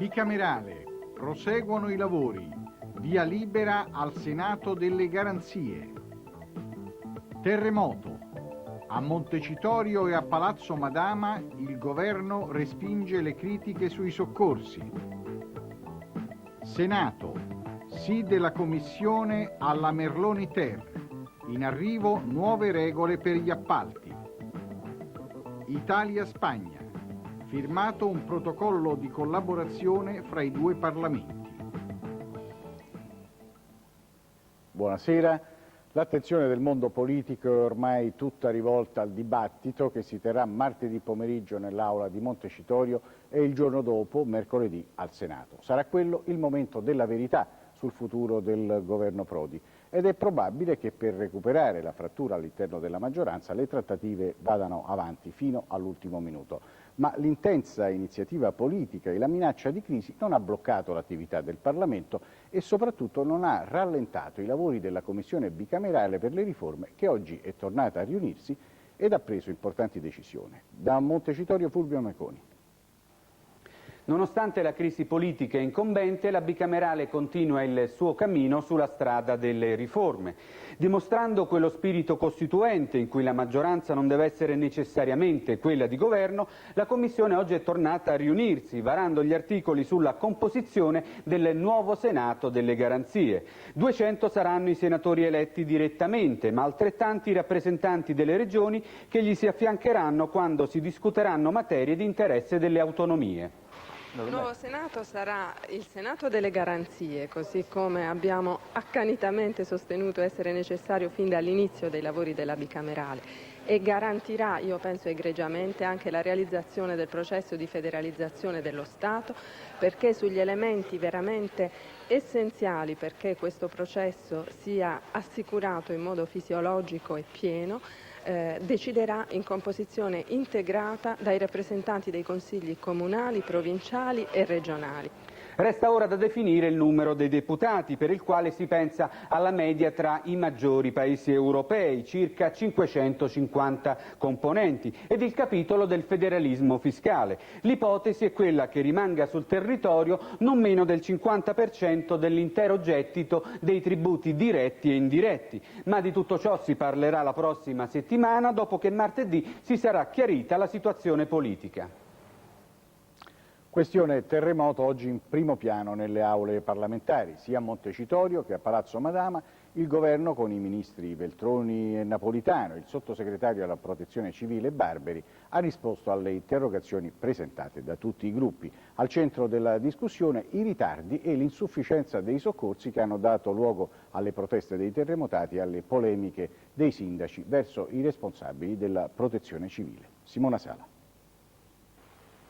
Bicamerale, proseguono i lavori, via libera al Senato delle Garanzie. Terremoto, a Montecitorio e a Palazzo Madama il governo respinge le critiche sui soccorsi. Senato, sì della Commissione alla Merloni-Ter, in arrivo nuove regole per gli appalti. Italia-Spagna, firmato un protocollo di collaborazione fra i due Parlamenti. Buonasera. L'attenzione del mondo politico è ormai tutta rivolta al dibattito che si terrà martedì pomeriggio nell'Aula di Montecitorio e il giorno dopo, mercoledì, al Senato. Sarà quello il momento della verità sul futuro del governo Prodi ed è probabile che per recuperare la frattura all'interno della maggioranza le trattative vadano avanti fino all'ultimo minuto. Ma l'intensa iniziativa politica e la minaccia di crisi non ha bloccato l'attività del Parlamento e soprattutto non ha rallentato i lavori della Commissione bicamerale per le riforme che oggi è tornata a riunirsi ed ha preso importanti decisioni. Da Montecitorio Fulvio Meconi. Nonostante la crisi politica incombente, la bicamerale continua il suo cammino sulla strada delle riforme, dimostrando quello spirito costituente in cui la maggioranza non deve essere necessariamente quella di governo. La Commissione oggi è tornata a riunirsi, varando gli articoli sulla composizione del nuovo Senato delle Garanzie. 200 saranno i senatori eletti direttamente, ma altrettanti i rappresentanti delle regioni che gli si affiancheranno quando si discuteranno materie di interesse delle autonomie. Il nuovo Senato sarà il Senato delle Garanzie, così come abbiamo accanitamente sostenuto essere necessario fin dall'inizio dei lavori della bicamerale, e garantirà, io penso egregiamente, anche la realizzazione del processo di federalizzazione dello Stato, perché sugli elementi veramente essenziali perché questo processo sia assicurato in modo fisiologico e pieno, deciderà in composizione integrata dai rappresentanti dei consigli comunali, provinciali e regionali. Resta ora da definire il numero dei deputati, per il quale si pensa alla media tra i maggiori paesi europei, circa 550 componenti, ed il capitolo del federalismo fiscale. L'ipotesi è quella che rimanga sul territorio non meno del 50% dell'intero gettito dei tributi diretti e indiretti, ma di tutto ciò si parlerà la prossima settimana, dopo che martedì si sarà chiarita la situazione politica. Questione terremoto oggi in primo piano nelle aule parlamentari, sia a Montecitorio che a Palazzo Madama. Il governo con i ministri Veltroni e Napolitano, il sottosegretario alla protezione civile Barberi, ha risposto alle interrogazioni presentate da tutti i gruppi. Al centro della discussione i ritardi e l'insufficienza dei soccorsi che hanno dato luogo alle proteste dei terremotati e alle polemiche dei sindaci verso i responsabili della protezione civile. Simona Sala.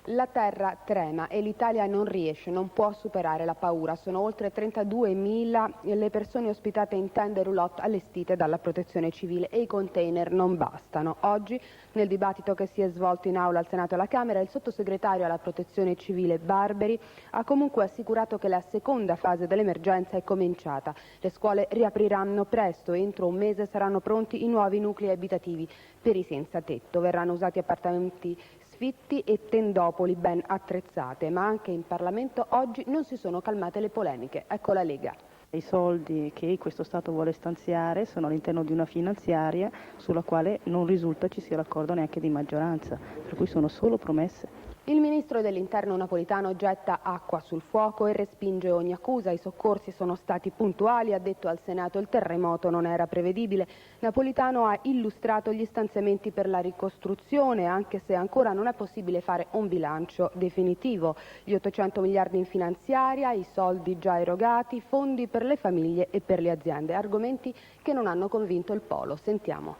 La terra trema e l'Italia non riesce, non può superare la paura. Sono oltre 32.000 le persone ospitate in tende roulotte allestite dalla protezione civile e i container non bastano. Oggi, nel dibattito che si è svolto in aula al Senato e alla Camera, il sottosegretario alla protezione civile Barberi ha comunque assicurato che la seconda fase dell'emergenza è cominciata. Le scuole riapriranno presto, entro un mese saranno pronti i nuovi nuclei abitativi per i senza tetto. Verranno usati appartamenti sfitti e tendopoli ben attrezzate, ma anche in Parlamento oggi non si sono calmate le polemiche. Ecco la Lega. I soldi che questo Stato vuole stanziare sono all'interno di una finanziaria sulla quale non risulta ci sia l'accordo neanche di maggioranza, per cui sono solo promesse. Il ministro dell'Interno Napolitano getta acqua sul fuoco e respinge ogni accusa. I soccorsi sono stati puntuali, ha detto al Senato il terremoto non era prevedibile. Napolitano ha illustrato gli stanziamenti per la ricostruzione, anche se ancora non è possibile fare un bilancio definitivo. Gli 800 miliardi in finanziaria, i soldi già erogati, fondi per le famiglie e per le aziende. Argomenti che non hanno convinto il Polo. Sentiamo.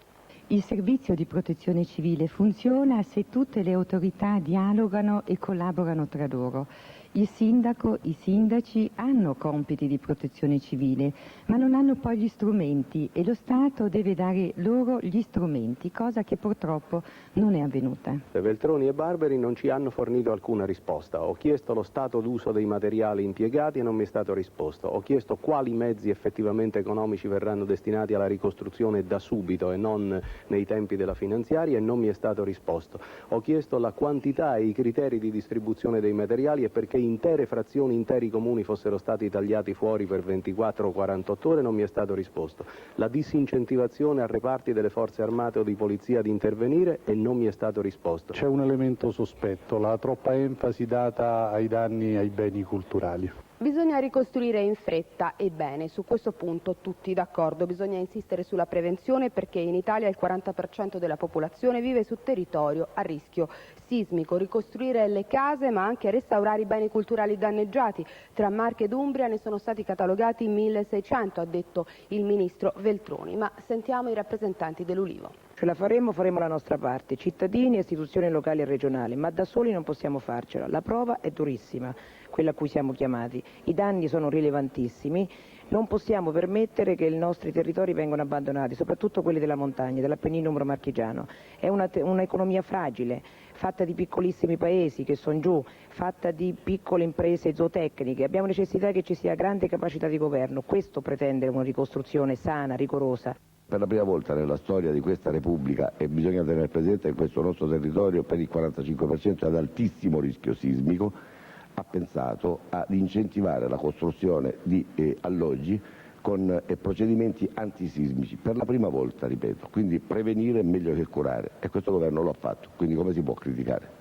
Il servizio di protezione civile funziona se tutte le autorità dialogano e collaborano tra loro. Il sindaco, i sindaci hanno compiti di protezione civile, ma non hanno poi gli strumenti e lo Stato deve dare loro gli strumenti, cosa che purtroppo non è avvenuta. Veltroni e Barberi non ci hanno fornito alcuna risposta. Ho chiesto lo stato d'uso dei materiali impiegati e non mi è stato risposto. Ho chiesto quali mezzi effettivamente economici verranno destinati alla ricostruzione da subito e non nei tempi della finanziaria e non mi è stato risposto. Ho chiesto la quantità e i criteri di distribuzione dei materiali e perché intere frazioni, interi comuni fossero stati tagliati fuori per 24 o 48 ore, non mi è stato risposto. La disincentivazione a reparti delle forze armate o di polizia di intervenire e non mi è stato risposto. C'è un elemento sospetto, la troppa enfasi data ai danni ai beni culturali. Bisogna ricostruire in fretta e bene, su questo punto tutti d'accordo, bisogna insistere sulla prevenzione perché in Italia il 40% della popolazione vive su territorio a rischio sismico, ricostruire le case ma anche restaurare i beni culturali danneggiati, tra Marche ed Umbria ne sono stati catalogati 1600, ha detto il ministro Veltroni, ma sentiamo i rappresentanti dell'Ulivo. Ce la faremo la nostra parte, cittadini, istituzioni locali e regionali, ma da soli non possiamo farcela. La prova è durissima, quella a cui siamo chiamati. I danni sono rilevantissimi, non possiamo permettere che i nostri territori vengano abbandonati, soprattutto quelli della montagna, dell'Appennino umbro-marchigiano. È un'economia fragile, fatta di piccolissimi paesi che sono giù, fatta di piccole imprese zootecniche. Abbiamo necessità che ci sia grande capacità di governo. Questo pretende una ricostruzione sana, rigorosa. Per la prima volta nella storia di questa Repubblica, e bisogna tenere presente che questo nostro territorio per il 45% è ad altissimo rischio sismico, ha pensato ad incentivare la costruzione di alloggi con procedimenti antisismici, per la prima volta, ripeto, quindi prevenire è meglio che curare, e questo governo lo ha fatto, quindi come si può criticare?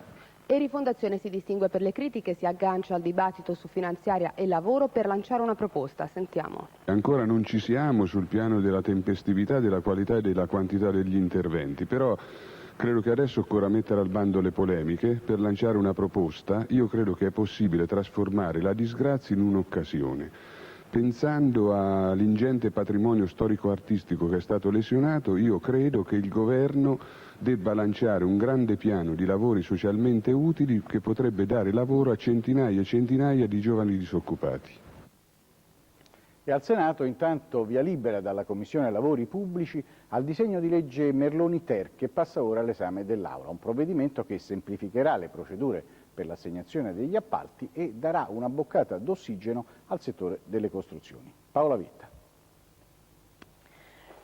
E Rifondazione si distingue per le critiche, si aggancia al dibattito su finanziaria e lavoro per lanciare una proposta. Sentiamo. Ancora non ci siamo sul piano della tempestività, della qualità e della quantità degli interventi, però credo che adesso occorra mettere al bando le polemiche per lanciare una proposta. Io credo che è possibile trasformare la disgrazia in un'occasione. Pensando all'ingente patrimonio storico-artistico che è stato lesionato, io credo che il governo debba lanciare un grande piano di lavori socialmente utili che potrebbe dare lavoro a centinaia e centinaia di giovani disoccupati. E al Senato intanto via libera dalla Commissione Lavori Pubblici al disegno di legge Merloni-Ter che passa ora all'esame dell'Aula, un provvedimento che semplificherà le procedure per l'assegnazione degli appalti e darà una boccata d'ossigeno al settore delle costruzioni. Paola Vietta.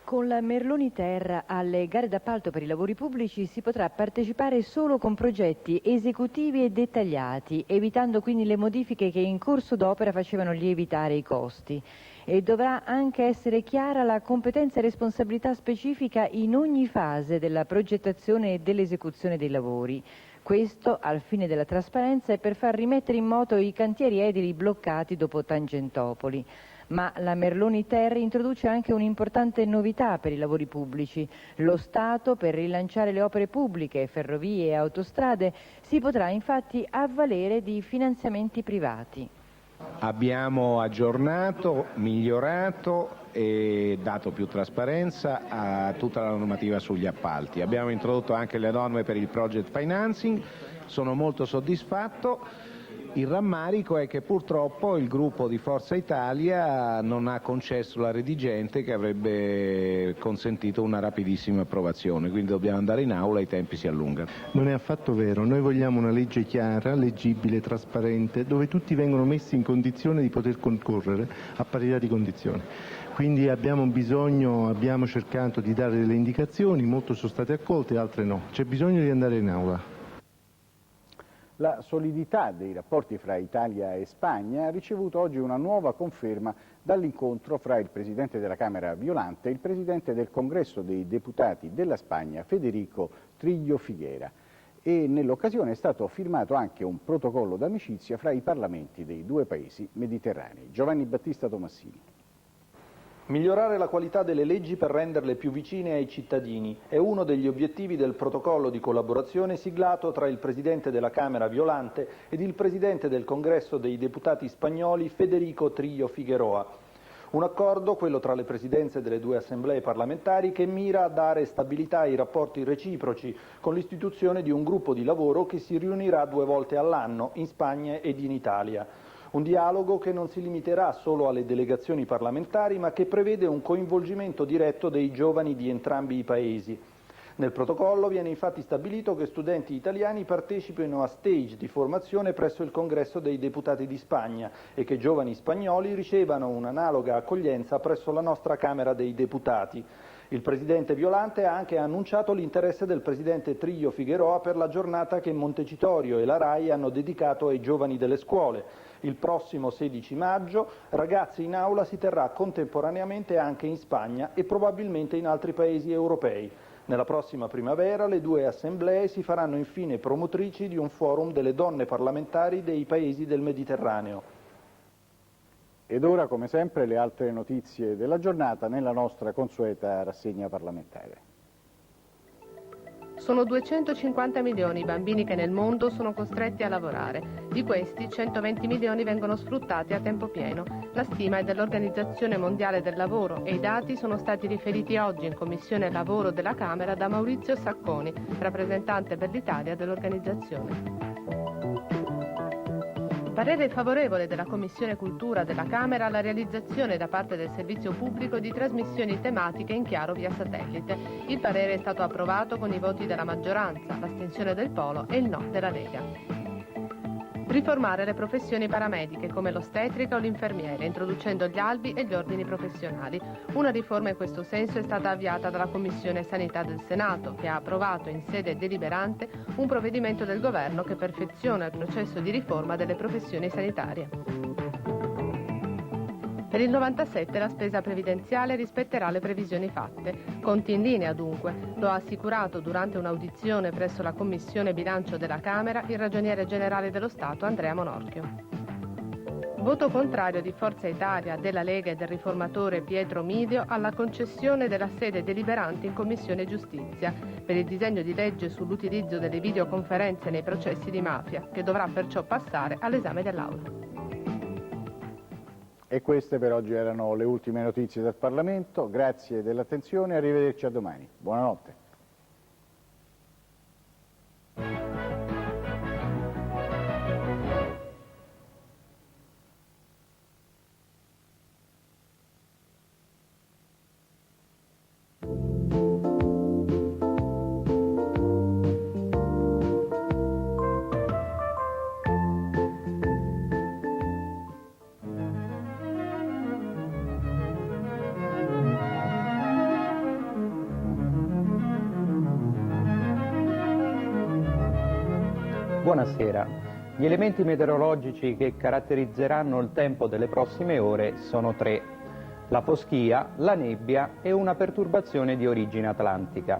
Con la Merloni-Ter alle gare d'appalto per i lavori pubblici si potrà partecipare solo con progetti esecutivi e dettagliati, evitando quindi le modifiche che in corso d'opera facevano lievitare i costi. E dovrà anche essere chiara la competenza e responsabilità specifica in ogni fase della progettazione e dell'esecuzione dei lavori. Questo al fine della trasparenza e per far rimettere in moto i cantieri edili bloccati dopo Tangentopoli. Ma la Merloni-Ter introduce anche un'importante novità per i lavori pubblici. Lo Stato, per rilanciare le opere pubbliche, ferrovie e autostrade, si potrà infatti avvalere di finanziamenti privati. Abbiamo aggiornato, migliorato e dato più trasparenza a tutta la normativa sugli appalti. Abbiamo introdotto anche le norme per il project financing, sono molto soddisfatto. Il rammarico è che purtroppo il gruppo di Forza Italia non ha concesso la redigente che avrebbe consentito una rapidissima approvazione, quindi dobbiamo andare in aula e i tempi si allungano. Non è affatto vero, noi vogliamo una legge chiara, leggibile, trasparente, dove tutti vengono messi in condizione di poter concorrere a parità di condizioni. Quindi abbiamo cercato di dare delle indicazioni, molte sono state accolte, altre no. C'è bisogno di andare in aula. La solidità dei rapporti fra Italia e Spagna ha ricevuto oggi una nuova conferma dall'incontro fra il Presidente della Camera Violante e il Presidente del Congresso dei Deputati della Spagna, Federico Trillo Figuera. E nell'occasione è stato firmato anche un protocollo d'amicizia fra i parlamenti dei due paesi mediterranei. Giovanni Battista Tomassini. Migliorare la qualità delle leggi per renderle più vicine ai cittadini è uno degli obiettivi del protocollo di collaborazione siglato tra il Presidente della Camera Violante ed il Presidente del Congresso dei Deputati spagnoli Federico Trillo Figueroa. Un accordo, quello tra le presidenze delle due assemblee parlamentari, che mira a dare stabilità ai rapporti reciproci con l'istituzione di un gruppo di lavoro che si riunirà 2 volte all'anno in Spagna ed in Italia. Un dialogo che non si limiterà solo alle delegazioni parlamentari, ma che prevede un coinvolgimento diretto dei giovani di entrambi i paesi. Nel protocollo viene infatti stabilito che studenti italiani partecipino a stage di formazione presso il Congresso dei Deputati di Spagna e che giovani spagnoli ricevano un'analoga accoglienza presso la nostra Camera dei Deputati. Il presidente Violante ha anche annunciato l'interesse del presidente Trillo Figueroa per la giornata che Montecitorio e la RAI hanno dedicato ai giovani delle scuole. Il prossimo 16 maggio Ragazzi in Aula si terrà contemporaneamente anche in Spagna e probabilmente in altri paesi europei. Nella prossima primavera le due assemblee si faranno infine promotrici di un forum delle donne parlamentari dei paesi del Mediterraneo. Ed ora, come sempre, le altre notizie della giornata nella nostra consueta rassegna parlamentare. Sono 250 milioni i bambini che nel mondo sono costretti a lavorare. Di questi, 120 milioni vengono sfruttati a tempo pieno. La stima è dell'Organizzazione Mondiale del Lavoro e i dati sono stati riferiti oggi in Commissione Lavoro della Camera da Maurizio Sacconi, rappresentante per l'Italia dell'organizzazione. Parere favorevole della Commissione Cultura della Camera alla realizzazione da parte del servizio pubblico di trasmissioni tematiche in chiaro via satellite. Il parere è stato approvato con i voti della maggioranza, l'astensione del Polo e il no della Lega. Riformare le professioni paramediche come l'ostetrica o l'infermiere, introducendo gli albi e gli ordini professionali. Una riforma in questo senso è stata avviata dalla Commissione Sanità del Senato, che ha approvato in sede deliberante un provvedimento del Governo che perfeziona il processo di riforma delle professioni sanitarie. Per il 97 la spesa previdenziale rispetterà le previsioni fatte. Conti in linea dunque, lo ha assicurato durante un'audizione presso la Commissione Bilancio della Camera il Ragioniere Generale dello Stato Andrea Monorchio. Voto contrario di Forza Italia, della Lega e del riformatore Pietro Midio alla concessione della sede deliberante in Commissione Giustizia per il disegno di legge sull'utilizzo delle videoconferenze nei processi di mafia, che dovrà perciò passare all'esame dell'Aula. E queste per oggi erano le ultime notizie del Parlamento. Grazie dell'attenzione e arrivederci a domani. Buonanotte. Buonasera. Gli elementi meteorologici che caratterizzeranno il tempo delle prossime ore sono tre: la foschia, la nebbia e una perturbazione di origine atlantica.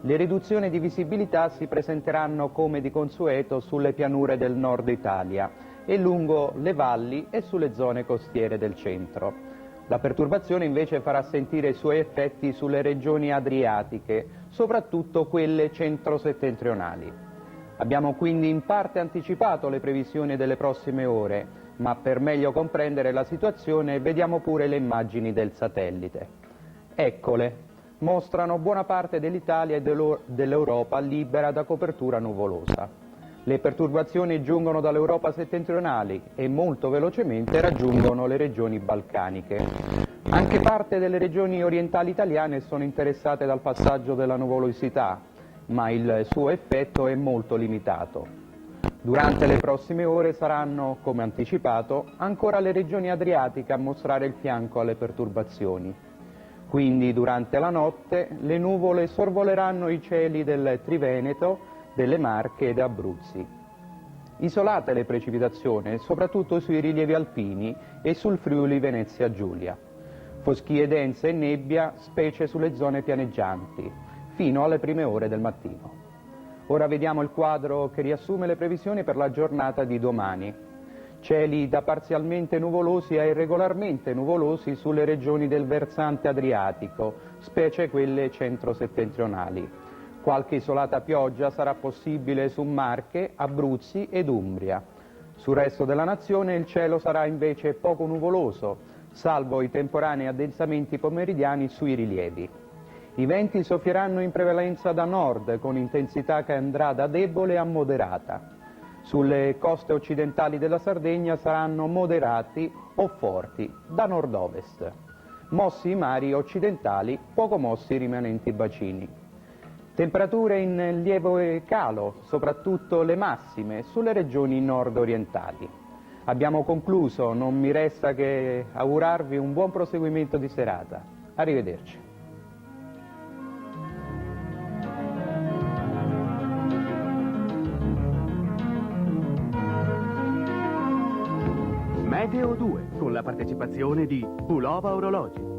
Le riduzioni di visibilità si presenteranno come di consueto sulle pianure del nord Italia e lungo le valli e sulle zone costiere del centro. La perturbazione invece farà sentire i suoi effetti sulle regioni adriatiche, soprattutto quelle centro-settentrionali. Abbiamo quindi in parte anticipato le previsioni delle prossime ore, ma per meglio comprendere la situazione vediamo pure le immagini del satellite. Eccole, mostrano buona parte dell'Italia e dell'Europa libera da copertura nuvolosa. Le perturbazioni giungono dall'Europa settentrionale e molto velocemente raggiungono le regioni balcaniche. Anche parte delle regioni orientali italiane sono interessate dal passaggio della nuvolosità, ma il suo effetto è molto limitato. Durante le prossime ore saranno, come anticipato, ancora le regioni adriatiche a mostrare il fianco alle perturbazioni. Quindi durante la notte le nuvole sorvoleranno i cieli del Triveneto, delle Marche ed Abruzzi. Isolate le precipitazioni, soprattutto sui rilievi alpini e sul Friuli Venezia Giulia. Foschie dense e nebbia, specie sulle zone pianeggianti, fino alle prime ore del mattino. Ora vediamo il quadro che riassume le previsioni per la giornata di domani. Cieli da parzialmente nuvolosi a irregolarmente nuvolosi sulle regioni del versante adriatico, specie quelle centro-settentrionali. Qualche isolata pioggia sarà possibile su Marche, Abruzzi ed Umbria. Sul resto della nazione il cielo sarà invece poco nuvoloso, salvo i temporanei addensamenti pomeridiani sui rilievi. I venti soffieranno in prevalenza da nord, con intensità che andrà da debole a moderata. Sulle coste occidentali della Sardegna saranno moderati o forti, da nord-ovest. Mossi i mari occidentali, poco mossi i rimanenti bacini. Temperature in lieve calo, soprattutto le massime, sulle regioni nord-orientali. Abbiamo concluso, non mi resta che augurarvi un buon proseguimento di serata. Arrivederci. Meteo 2, con la partecipazione di Pulova Orologi.